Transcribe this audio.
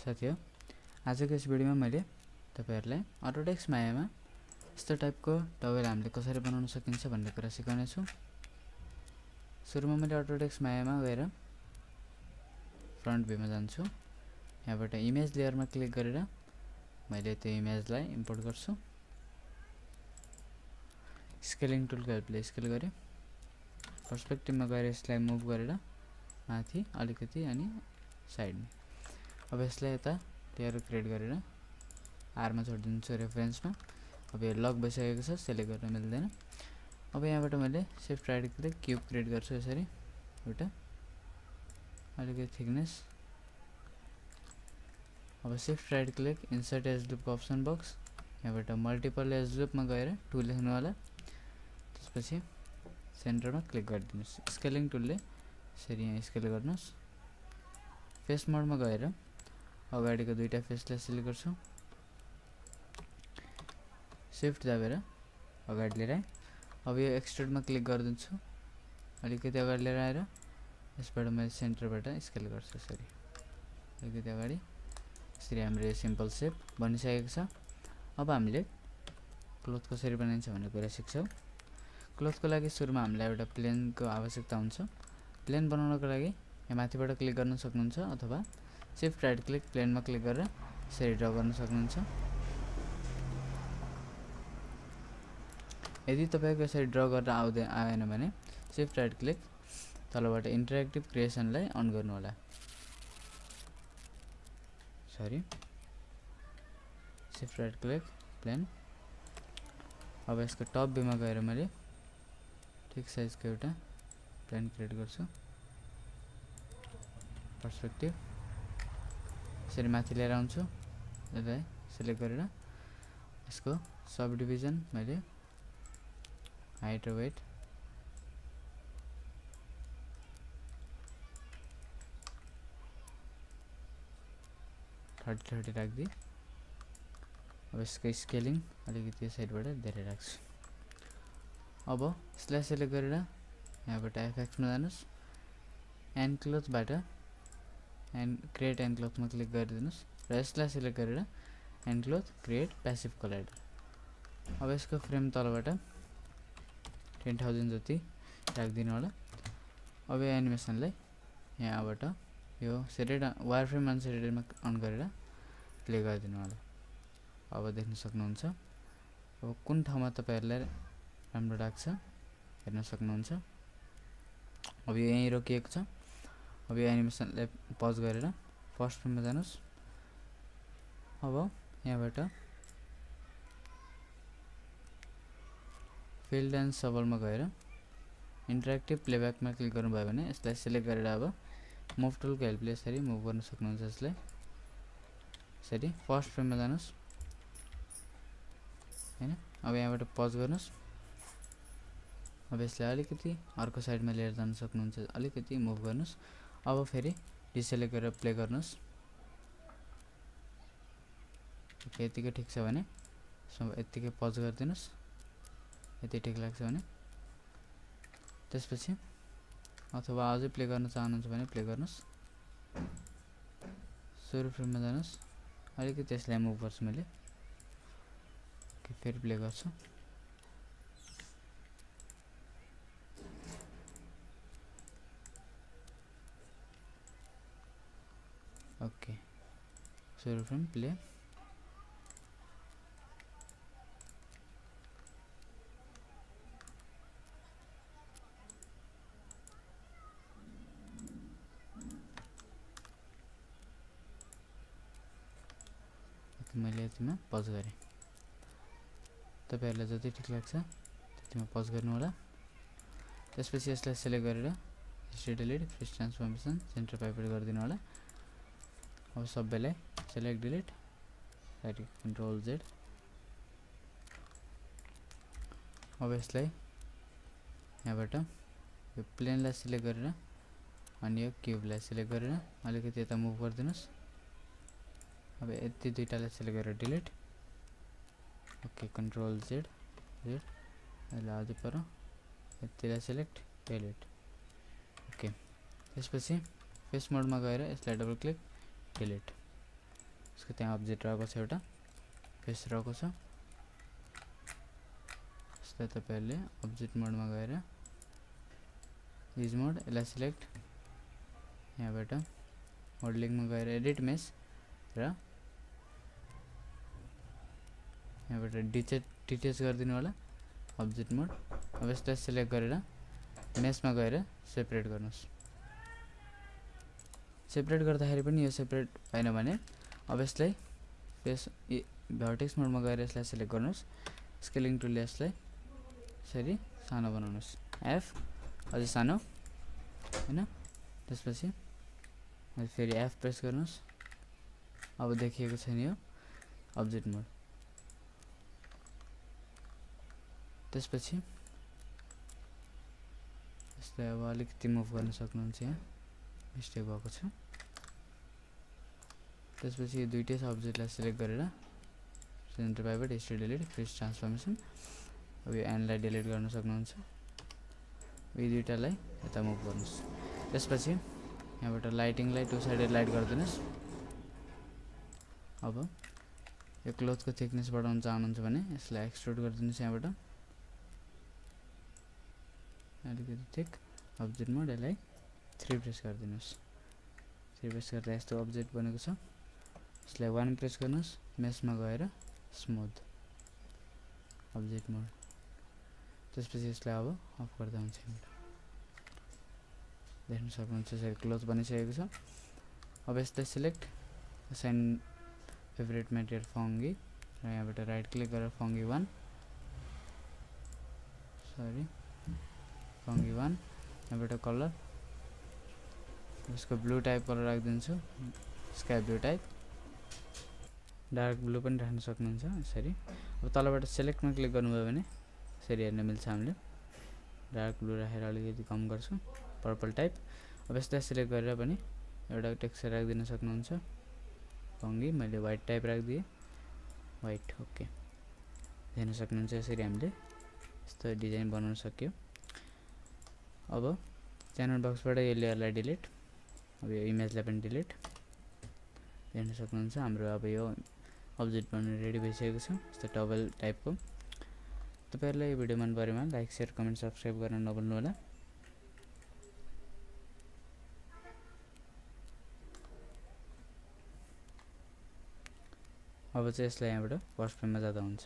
साथीहरु आजको यस भिडियोमा मैले तपाईहरुलाई अटोडेस्क मायामा यस्तो टाइपको टवेल हामीले कसरी बनाउन सकिन्छ भन्ने कुरा सिकाउने छु। सुरुमा मैले अटोडेस्क मायामा गएर फ्रन्ट भ्यूमा जान्छु। यहाँबाट इमेज लेयरमा क्लिक गरेर मैले त्यो इमेजलाई इम्पोर्ट गर्छु। स्केलिङ टुलको हेल्पले स्केल गरे पर्सपेक्टिभमा गएर यसलाई मुभ गरेर माथि अलिकति अनि साइडमा। अब यसलाई यता लेयर क्रिएट गरेर आर मा छोडिदिन्छु रेफरेन्समा। अब यो लक भइसकेको छ, सेलेक्ट गर्न मिल्दैन। अब यहाँबाट मैले shift right click cube create गर्छु। यसरी एउटा अलिकति थिकनेस। अब shift right click insert edge loop option box. यहाँबाट मल्टिपल एज लुपमा गएर 2 लेख्नु होला। त्यसपछि सेन्टरमा क्लिक गरिदिनुस्। स्केलिङ टुलले यसरी यहाँ स्केल गर्नुस्। फेस मोडमा गएर अगाडिको दुईटा फेसलाई सिलेक्ट गर्छु। शिफ्ट दाबेर अगाडि लिएर अब यो एक्सट्रुडमा क्लिक गरिदिन्छु। अलिकति अगाडि लिएर आएर यसबाट मैले सेन्टरबाट स्केल गर्छु। यसरी अलिकति अगाडि। यसरी हाम्रो यो सिम्पल शेप बनिसकेको छ। अब हामीले क्लोथ कसरी बनाइन्छ भन्ने कुरा सिक्छौं। क्लोथको लागि सुरुमा हामीलाई एउटा प्लेनको आवश्यकता हुन्छ। प्लेन बनाउनको लागि यहाँ माथिबाट क्लिक गर्न सक्नुहुन्छ अथवा शिफ्ट राइट क्लिक प्लेनमा क्लिक गरेर यसरी ड्रा गर्न सक्नुहुन्छ। यदि तपाईको यसरी ड्रा गर्न आएन भने शिफ्ट राइट क्लिक तलबाट इन्टरेक्टिभ क्रिएसनलाई अन गर्नु होला। Shift right click plane. अब यसको टप भ्यूमा गएर मैले ठिक साइजको एउटा प्लेन क्रिएट गर्छु। पर्सपेक्टिभ यसरी माथि लिएर आउँछु। यसलाई सिलेक्ट गरेर यसको सब डिभिजन मैले हाइट र वेट थर्टी राख्दिए। अब यसको स्केलिङ अलिकति साइडबाट धेरै राख्छु। अब यसलाई सिलेक्ट गरेर यहाँबाट एफएक्समा जानुस्। एन्ड क्लोथबाट क्रिएट एन्ड क्लोथमा क्लिक गरिदिनुस् र यसलाई सिलेक्ट गरेर and cloth create passive collider. अब यसको फ्रेम तलबाट 10,000 जति राखिदिनु होला। अब यो एनिमेसनलाई यहाँबाट यो सेटेड वायरफ्रेम अनसेटेडमा अन गरेर प्ले गरिदिनु होला। अब देख्न सक्नुहुन्छ अब कुन ठाउँमा तपाईहरुलाई राम्रो लाग्छ हेर्न सक्नुहुन्छ। अब यो यही रोकिएको छ। अब यो एनिमेसनलाई पज गरेर फर्स्ट फ्रेममा जानुस्। अब यहाँबाट फिल्ड एन्ड सबलमा गएर इन्टरेक्टिभ प्लेब्याकमा क्लिक गर्नुभयो भने यसलाई सिलेक्ट गरेर अब मुभ टुलको हेल्पले यसरी मुभ गर्न सक्नुहुन्छ। यसलाई यसरी फर्स्ट फ्रेममा जानुस् हैन। अब यहाँबाट पज गर्नुस्। अब यसलाई अलिकति अर्को साइडमा लिएर जान सक्नुहुन्छ। अलिकति मुभ गर्नुस्। अब फेरि डिसेलेक्ट गरेर प्ले गर्नुस्। यतिकै ठिक छ भने यतिकै पज गरिदिनुस्। यति ठिक लाग्छ भने त्यसपछि अथवा अझै प्ले गर्न चाहनुहुन्छ भने प्ले गर्नुस्। सुरु फ्रेममा जानुस्। अलिकति यसलाई मुभ गर्छु मैले। फेरि प्ले गर्छु। ओके सुरु फ्रेम प्ले। मैले यतिमा पज गरेँ। तपाईहरुलाई जति ठिक लाग्छ त्यतिमा पज गर्नु होला। त्यसपछि यसलाई सिलेक्ट गरेर history delete face transformation centre पाइपबाट गरिदिनु होला। अब सबैलाई select delete right control Z. अब यसलाई यहाँबाट यो प्लेनलाई सिलेक्ट गरेर अनि यो क्यूबलाई सिलेक्ट गरेर अलिकति यता मुभ गरिदिनुस्। अब यति दुईटालाई सिलेक्ट गरेर delete. Okay control Z Z यसलाई अझै पर यतिलाई सिलेक्ट डिलिट। ओके त्यसपछि फेस मोडमा गएर यसलाई डबल क्लिक डिलिट। यसको त्यहाँ अब्जेक्ट रहेको छ एउटा फेस रहेको छ यसलाई तपाईहरुले अब्जेक्ट मोडमा गएर युज मोड यसलाई सिलेक्ट यहाँबाट मोडलिङमा गएर एडिट मेश र यहाँबाट डिटेच गरिदिनु होला अब्जेक्ट मोड अब यसलाई सिलेक्ट गरेर मेशमा गएर सेपरेट गर्नुस् सेपरेट गर्दाखेरि पनि यो सेपरेट हैन भने अब यसलाई फेस भर्टेक्स मोडमा गएर यसलाई सिलेक्ट गर्नुस् स्केलिङ टुलले यसलाई यसरी सानो बनाउनुस् एफ अझै सानो हैन त्यसपछि फेरि एफ प्रेस गर्नुस् अब देखिएको छैन यो अब्जेक्ट मोड त्यसपछि यसलाई अब अलिकति मुभ गर्न सक्नुहुन्छ यहाँ मिस्टेक भएको छ त्यसपछि यो दुईटै अब्जेक्टलाई सिलेक्ट गरेर centre pivot history delete fridge transformation अब यो एन्डलाई डिलिट गर्न सक्नुहुन्छ यो दुईटालाई यता मुभ गर्नुस् त्यसपछि यहाँबाट लाइटिङलाई टु साइडेड लाइट गरिदिनुस् अब यो क्लोथको थिकनेस बढाउन चाहनुहुन्छ भने यसलाई एक्सट्रुड गरिदिनुस् यहाँबाट अलिकति थिक अब्जेक्ट मोड यसलाई 3 प्रेस गरिदिनुस् 3 प्रेस गर्दा यस्तो अब्जेक्ट बनेको छ यसलाई 1 प्रेस गर्नुस् मेशमा गएर स्मुथ अब्जेक्ट मोड त्यसपछि यसलाई अब अफ गर्दा हुन्छ देख्न सक्नुहुन्छ यसरी क्लोज बनिसकेको छ अब यसलाई select assign favourite material fungi र यहाँबाट राइट क्लिक गरेर फंगी 1 सरी फंगी 1 यहाँबाट कलर यसको ब्लू टाइप कलर राखिदिन्छु sky blue type dark blue पनि राख्न सक्नुहुन्छ यसरी अब तलबाट सेलेक्टमा क्लिक गर्नुभयो भने यसरी हेर्न मिल्छ हामीले डार्क ब्लू राखेर अलिकति कम गर्छु पर्पल टाइप अब यसलाई सिलेक्ट गरेर पनि एउटा टेक्सचर राखिदिन सक्नुहुन्छ फंगी मैले व्हाइट टाइप राखिदिए व्हाइट ओके हेर्न सक्नुहुन्छ यसरी हामीले यस्तो डिजाइन बनाउन सक्यो अब च्यानल बक्सबाट यो लेयरलाई डिलिट अब यो इमेजलाई पनि डिलिट हेर्न सक्नुहुन्छ हाम्रो अब यो अब्जेक्ट बनाउन रेडी भइसकेको छ यस्तो टबल टाइपको तपाईहरुलाई यो भिडियो मन परेमा लाइक शेयर कमेन्ट सब्स्क्राइब गर्न नभुल्नु होला अब चाहिँ यसलाई यहाँबाट फर्स्ट फ्रेममा जाँदा हुन्छ